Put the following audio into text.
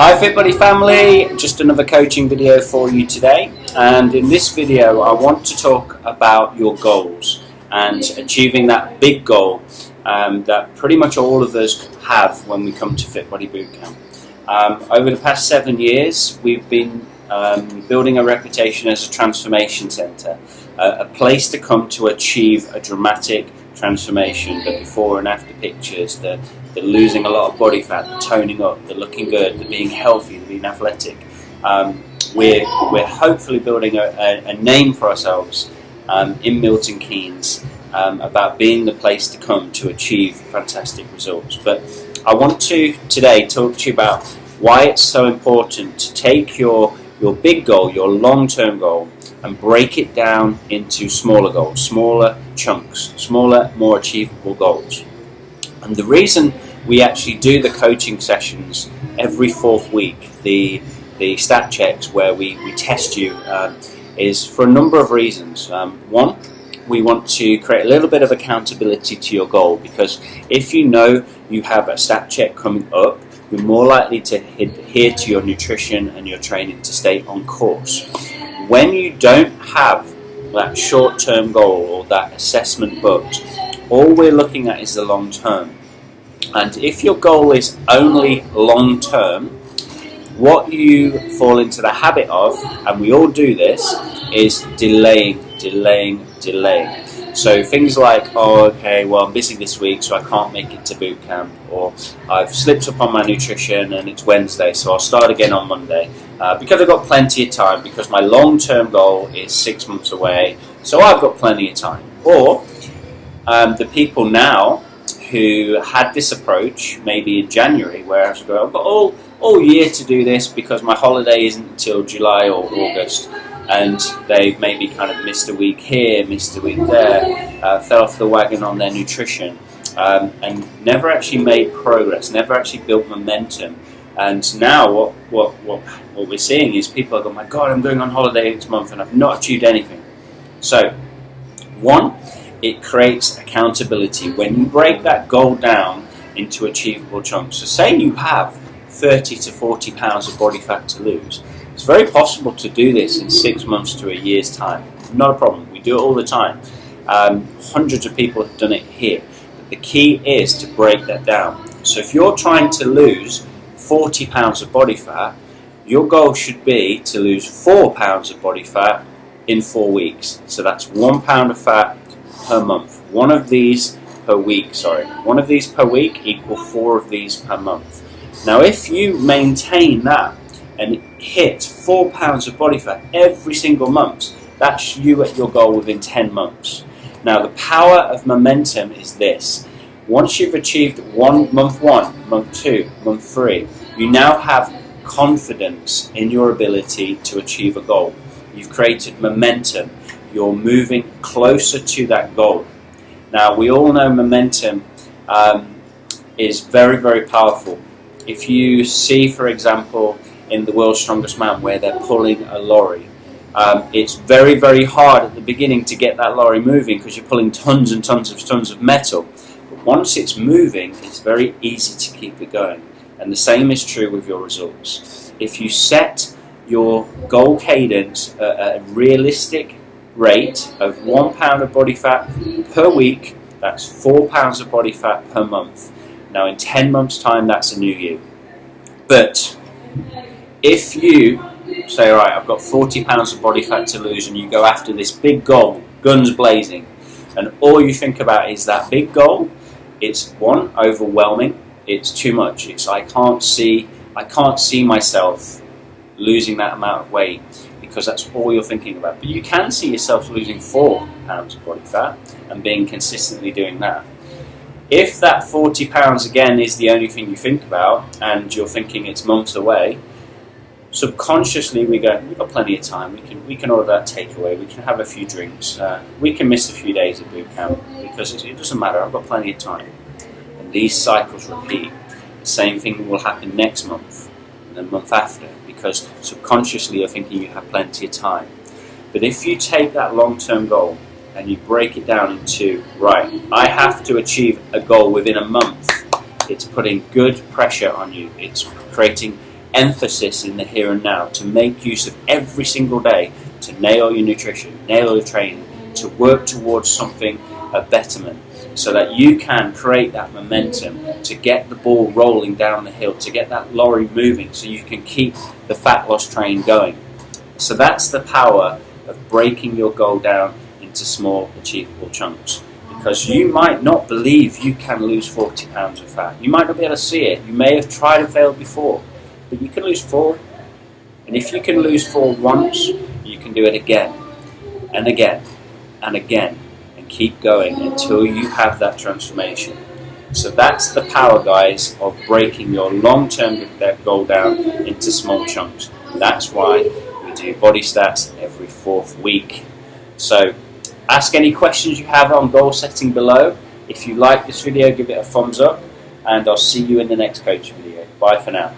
Hi FitBuddy family, just another coaching video for you today, and in this video I want to talk about your goals and achieving that big goal that pretty much all of us have when we come to FitBuddy Bootcamp. Over the past 7 years we've been building a reputation as a transformation centre, a place to come to achieve a dramatic transformation, the before and after pictures, the losing a lot of body fat, the toning up, the looking good, the being healthy, the being athletic. We're hopefully building a name for ourselves in Milton Keynes about being the place to come to achieve fantastic results. But I want to today talk to you about why it's so important to take your big goal, your long-term goal, and break it down into smaller goals, smaller chunks, smaller, more achievable goals. And the reason we actually do the coaching sessions every fourth week, the stat checks where we test you, is for a number of reasons. One, we want to create a little bit of accountability to your goal, because if you know you have a stat check coming up, you're more likely to adhere to your nutrition and your training to stay on course. When you don't have that short-term goal or that assessment booked, all we're looking at is the long term. And if your goal is only long term, what you fall into the habit of, and we all do this, is delaying. So things like, oh, okay, well, I'm busy this week, so I can't make it to boot camp, or I've slipped up on my nutrition and it's Wednesday, so I'll start again on Monday, because I've got plenty of time, because my long-term goal is 6 months away, so I've got plenty of time. Or the people now who had this approach maybe in January, where I was going, I've got all year to do this because my holiday isn't until July or August, and they maybe kind of missed a week here, missed a week there, fell off the wagon on their nutrition, and never actually made progress, never actually built momentum. And now what we're seeing is people are going, my God, I'm going on holiday next month and I've not achieved anything. So, one, it creates accountability. When you break that goal down into achievable chunks, so say you have 30 to 40 pounds of body fat to lose, it's very possible to do this in 6 months to a year's time. Not a problem. We do it all the time. Hundreds of people have done it here. But the key is to break that down. So if you're trying to lose 40 pounds of body fat, your goal should be to lose 4 pounds of body fat in 4 weeks. So that's 1 pound of fat per month. One of these per week, One of these per week equal 4 of these per month. Now if you maintain that and hit 4 pounds of body fat every single month, that's you at your goal within 10 months. Now the power of momentum is this. Once you've achieved month 1, month 2, month 3, you now have confidence in your ability to achieve a goal. You've created momentum. You're moving closer to that goal. Now we all know momentum is very, very powerful. If you see, for example, in The World's Strongest Man, where they're pulling a lorry, it's very, very hard at the beginning to get that lorry moving because you're pulling tons and tons of metal. But once it's moving, it's very easy to keep it going. And the same is true with your results. If you set your goal cadence at a realistic rate of 1 pound of body fat per week, that's 4 pounds of body fat per month. Now in 10 months' time, that's a new you. But if you say, all right, I've got 40 pounds of body fat to lose, and you go after this big goal, guns blazing, and all you think about is that big goal, it's one, overwhelming, it's too much. It's I can't see myself losing that amount of weight, because that's all you're thinking about. But you can see yourself losing 4 pounds of body fat and being consistently doing that. If that 40 pounds again is the only thing you think about, and you're thinking it's months away, subconsciously we go, we've got plenty of time, we can order that takeaway, we can have a few drinks, we can miss a few days at boot camp, because it doesn't matter, I've got plenty of time. And these cycles repeat. The same thing will happen next month, and the month after, because subconsciously you're thinking you have plenty of time. But if you take that long-term goal and you break it down into, right, I have to achieve a goal within a month, it's putting good pressure on you. It's creating emphasis in the here and now, to make use of every single day to nail your nutrition, nail your training, to work towards something, a betterment, so that you can create that momentum to get the ball rolling down the hill, to get that lorry moving so you can keep the fat loss train going. So that's the power of breaking your goal down into small achievable chunks. Because you might not believe you can lose 40 pounds of fat. You might not be able to see it. You may have tried and failed before, but you can lose 4. And if you can lose 4 once, you can do it again and again and again, and keep going until you have that transformation. So that's the power, guys, of breaking your long-term goal down into small chunks. And that's why we do Body Stats every 4th week. So ask any questions you have on goal setting below. If you like this video, give it a thumbs up, and I'll see you in the next coaching video. Bye for now.